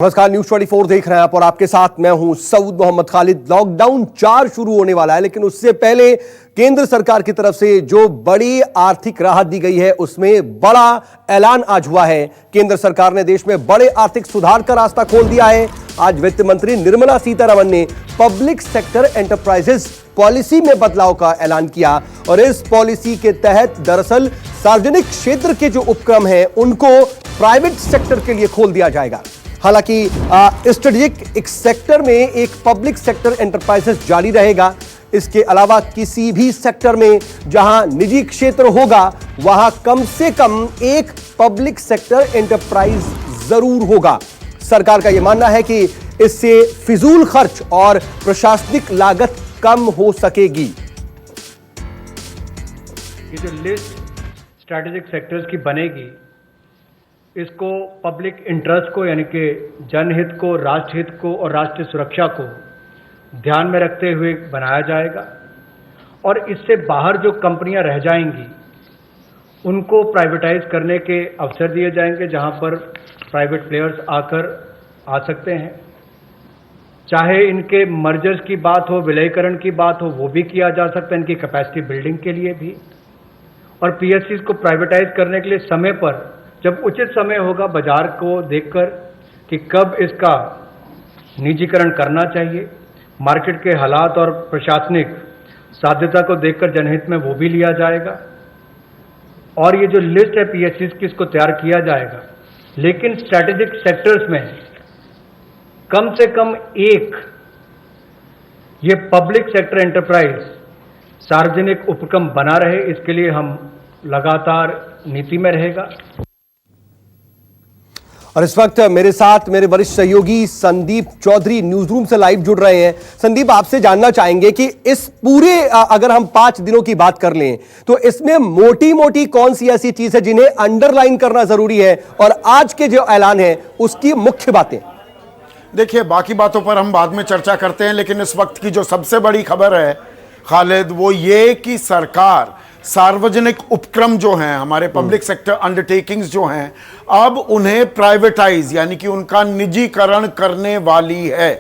नमस्कार, न्यूज 24 देख रहे हैं आप और आपके साथ मैं हूं सऊद मोहम्मद खालिद। लॉकडाउन 4 शुरू होने वाला है, लेकिन उससे पहले केंद्र सरकार की तरफ से जो बड़ी आर्थिक राहत दी गई है उसमें बड़ा ऐलान आज हुआ है। केंद्र सरकार ने देश में बड़े आर्थिक सुधार का रास्ता खोल दिया है। आज वित्त मंत्री निर्मला सीतारमण ने पब्लिक सेक्टर एंटरप्राइजेस पॉलिसी में बदलाव का ऐलान किया और इस पॉलिसी के तहत दरअसल सार्वजनिक क्षेत्र के जो उपक्रम हैं उनको प्राइवेट सेक्टर के लिए खोल दिया जाएगा। हालांकि स्ट्रेटेजिक एक सेक्टर में एक पब्लिक सेक्टर एंटरप्राइजेस जारी रहेगा। इसके अलावा किसी भी सेक्टर में जहां निजी क्षेत्र होगा वहां कम से कम एक पब्लिक सेक्टर एंटरप्राइज जरूर होगा। सरकार का यह मानना है कि इससे फिजूल खर्च और प्रशासनिक लागत कम हो सकेगी। ये जो लिस्ट स्ट्रैटेजिक सेक्टर्स की बनेगी, इसको पब्लिक इंटरेस्ट को यानी कि जनहित को, राष्ट्रहित को और राष्ट्रीय सुरक्षा को ध्यान में रखते हुए बनाया जाएगा और इससे बाहर जो कंपनियां रह जाएंगी उनको प्राइवेटाइज करने के अवसर दिए जाएंगे, जहां पर प्राइवेट प्लेयर्स आकर आ सकते हैं। चाहे इनके मर्जर्स की बात हो, विलयीकरण की बात हो, वो भी किया जा सकता है, इनकी कैपेसिटी बिल्डिंग के लिए भी। और पीएससीज को प्राइवेटाइज करने के लिए समय पर, जब उचित समय होगा, बाजार को देखकर कि कब इसका निजीकरण करना चाहिए, मार्केट के हालात और प्रशासनिक साध्यता को देखकर जनहित में वो भी लिया जाएगा। और ये जो लिस्ट है पीएससीज की, इसको तैयार किया जाएगा, लेकिन स्ट्रैटेजिक सेक्टर्स में कम से कम एक ये पब्लिक सेक्टर एंटरप्राइज सार्वजनिक उपक्रम बना रहे, इसके लिए हम लगातार नीति में रहेगा। और इस वक्त मेरे साथ मेरे वरिष्ठ सहयोगी संदीप चौधरी न्यूज रूम से लाइव जुड़ रहे हैं। संदीप, आपसे जानना चाहेंगे कि इस पूरे अगर हम 5 दिनों की बात कर लें तो इसमें मोटी मोटी कौन सी ऐसी चीज है जिन्हें अंडरलाइन करना जरूरी है और आज के जो ऐलान है उसकी मुख्य बातें? देखिए, बाकी बातों पर हम बाद में चर्चा करते हैं, लेकिन इस वक्त की जो सबसे बड़ी खबर है खालिद, वो ये कि सरकार सार्वजनिक उपक्रम जो हैं, हमारे पब्लिक सेक्टर अंडरटेकिंग्स जो हैं, अब उन्हें प्राइवेटाइज यानी कि उनका निजीकरण करने वाली है।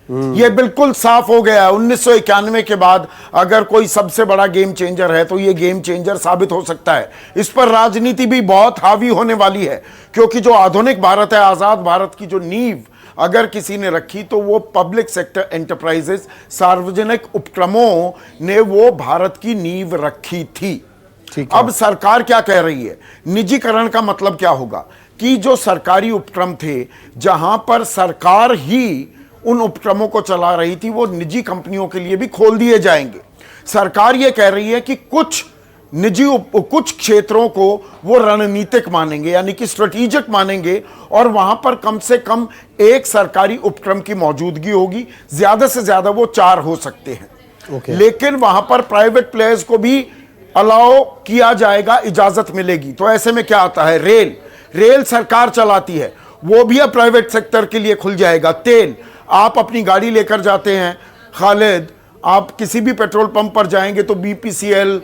ये बिल्कुल साफ हो गया है। 1991 के बाद अगर कोई सबसे बड़ा गेम चेंजर है तो ये गेम चेंजर साबित हो सकता है। इस पर राजनीति भी बहुत हावी होने वाली है, क्योंकि जो आधुनिक भारत है, आजाद भारत की जो नींव अगर किसी ने रखी तो वो पब्लिक सेक्टर एंटरप्राइजेस, सार्वजनिक उपक्रमों ने वो भारत की नींव रखी थी। अब सरकार क्या कह रही है? निजीकरण का मतलब क्या होगा कि जो सरकारी उपक्रम थे, जहां पर सरकार ही उन उपक्रमों को चला रही थी, वो निजी कंपनियों के लिए भी खोल दिए जाएंगे। सरकार ये कह रही है कि कुछ क्षेत्रों को वो रणनीतिक मानेंगे, यानी कि स्ट्रेटेजिक मानेंगे, और वहां पर कम से कम एक सरकारी उपक्रम की मौजूदगी होगी। ज्यादा से ज्यादा वो 4 हो सकते हैं। लेकिन वहां पर प्राइवेट प्लेयर्स को भी अलाउ किया जाएगा, इजाजत मिलेगी। तो ऐसे में क्या आता है? रेल सरकार चलाती है, वो भी अब प्राइवेट सेक्टर के लिए खुल जाएगा। तेल, आप अपनी गाड़ी लेकर जाते हैं खालिद, आप किसी भी पेट्रोल पंप पर जाएंगे तो बीपीसीएल,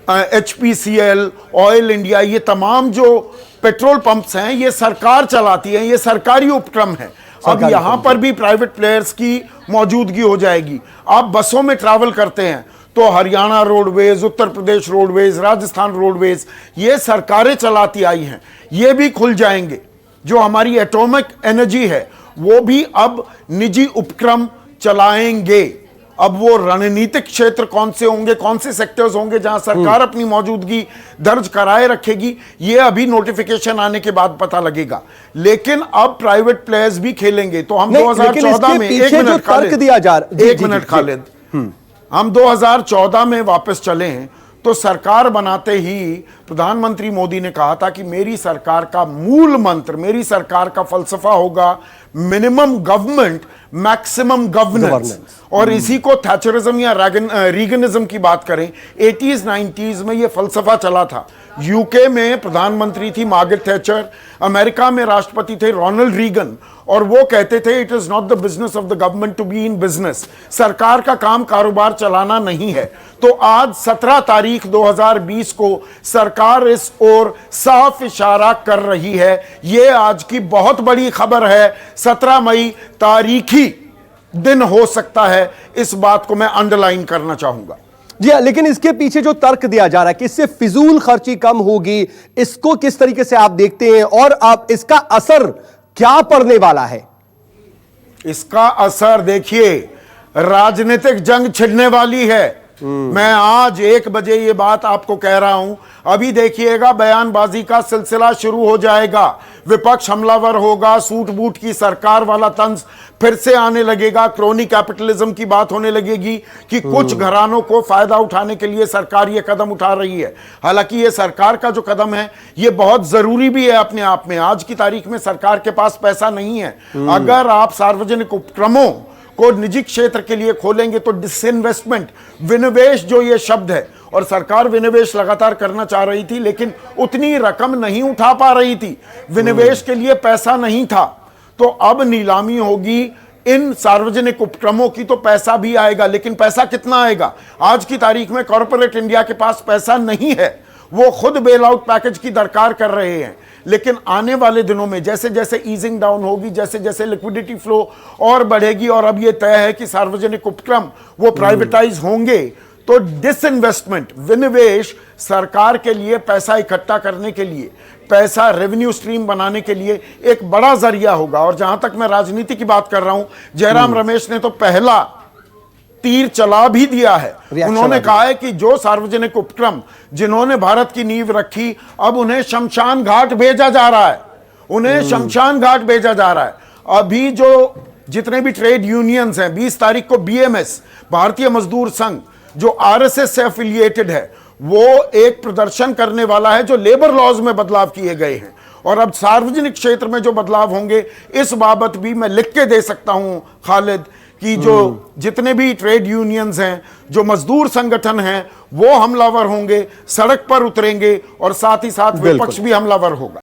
एचपीसीएल, ऑयल इंडिया, ये तमाम जो पेट्रोल पंप्स हैं ये सरकार चलाती है, ये सरकारी उपक्रम है। अब यहां पर भी प्राइवेट प्लेयर्स की मौजूदगी हो जाएगी। आप बसों में ट्रैवल करते हैं तो Haryana roadways, Uttar Pradesh roadways, Rajasthan roadways, ये सरकारें चलाती आई हैं, ये भी खुल जाएंगे। जो हमारी एटॉमिक एनर्जी है वो भी अब निजी उपक्रम चलाएंगे। अब वो रणनीतिक क्षेत्र कौन से होंगे, कौन से सेक्टर्स होंगे जहां सरकार अपनी मौजूदगी दर्ज कराए रखेगी, ये अभी नोटिफिकेशन आने के बाद पता लगेगा। लेकिन अब प्राइवेट प्लेयर्स भी खेलेंगे। तो हम 2014 में, एक मिनट खालिद, हम 2014 में वापस चले हैं तो सरकार बनाते ही प्रधानमंत्री मोदी ने कहा था कि मेरी सरकार का मूल मंत्र, मेरी सरकार का फलसफा होगा मिनिमम गवर्नमेंट मैक्सिमम गवर्नेंस। और इसी को थैचरिज्म या रीगनिज्म की बात करें, 80s 90s में यह फलसफा चला था। यूके में प्रधानमंत्री थी मार्गरेट थैचर, अमेरिका में राष्ट्रपति थे रोनाल्ड रीगन, और वो कहते थे it is not the business of the government to be in business. सरकार का काम कारोबार चलाना नहीं है। तो आज 17 तारीख 2020 को सरकार इस ओर साफ इशारा कर रही है। ये आज की बहुत बड़ी खबर है। 17 मई तारीखी दिन हो सकता है, इस बात को मैं अंडरलाइन करना चाहूंगा। जी हाँ, लेकिन इसके पीछे जो तर्क दिया जा रहा है कि इससे फिजूल खर्ची कम होगी, इसको किस तरीके से आप देखते हैं और आप इसका असर क्या पड़ने वाला है? इसका असर देखिए, राजनीतिक जंग छिड़ने वाली है। मैं आज 1 बजे ये बात आपको कह रहा हूं। अभी देखिएगा बयानबाजी का सिलसिला शुरू हो जाएगा, विपक्ष हमलावर होगा, सूट बूट की सरकार वाला तंज फिर से आने लगेगा, क्रोनी कैपिटलिज्म की बात होने लगेगी कि कुछ घरानों को फायदा उठाने के लिए सरकार ये कदम उठा रही है। हालांकि ये सरकार का जो कदम है ये बहुत जरूरी भी है अपने आप में। आज की तारीख में सरकार के पास पैसा नहीं है। अगर आप सार्वजनिक उपक्रमों को निजी क्षेत्र के लिए खोलेंगे तो डिसइन्वेस्टमेंट, विनिवेश जो ये शब्द है, और सरकार विनिवेश लगातार करना चाह रही थी लेकिन उतनी रकम नहीं उठा पा रही थी, विनिवेश के लिए पैसा नहीं था। तो अब नीलामी होगी इन सार्वजनिक उपक्रमों की, तो पैसा भी आएगा, लेकिन पैसा कितना आएगा? आज की तारीख में कॉर्पोरेट इंडिया के पास पैसा नहीं है, वो खुद बेल आउट पैकेज की दरकार कर रहे हैं। लेकिन आने वाले दिनों में जैसे जैसे ईजिंग डाउन होगी, जैसे जैसे लिक्विडिटी फ्लो और बढ़ेगी, और अब ये तय है कि सार्वजनिक उपक्रम वो प्राइवेटाइज होंगे, तो डिसइन्वेस्टमेंट, विनिवेश सरकार के लिए पैसा इकट्ठा करने के लिए, पैसा रेवेन्यू स्ट्रीम बनाने के लिए एक बड़ा जरिया होगा। और जहां तक मैं राजनीति की बात कर रहा हूं, जयराम रमेश ने तो पहला तीर चला भी दिया है। उन्होंने कहा है कि जो सार्वजनिक उपक्रम जिन्होंने भारत की नींव रखी, अब उन्हें शमशान घाट भेजा जा रहा है, उन्हें शमशान घाट भेजा जा रहा है। अभी जो जितने भी ट्रेड यूनियंस हैं, 20 तारीख को बीएमएस, भारतीय मजदूर संघ, जो आरएसएस से एफिलिएटेड है, वो एक प्रदर्शन करने वाला है जो लेबर लॉज में बदलाव किए गए हैं। और अब सार्वजनिक क्षेत्र में जो बदलाव होंगे, इस बाबत भी मैं लिख के दे सकता हूं खालिद कि जो जितने भी ट्रेड यूनियंस हैं, जो मजदूर संगठन हैं, वो हमलावर होंगे, सड़क पर उतरेंगे, और साथ ही साथ विपक्ष भी हमलावर होगा।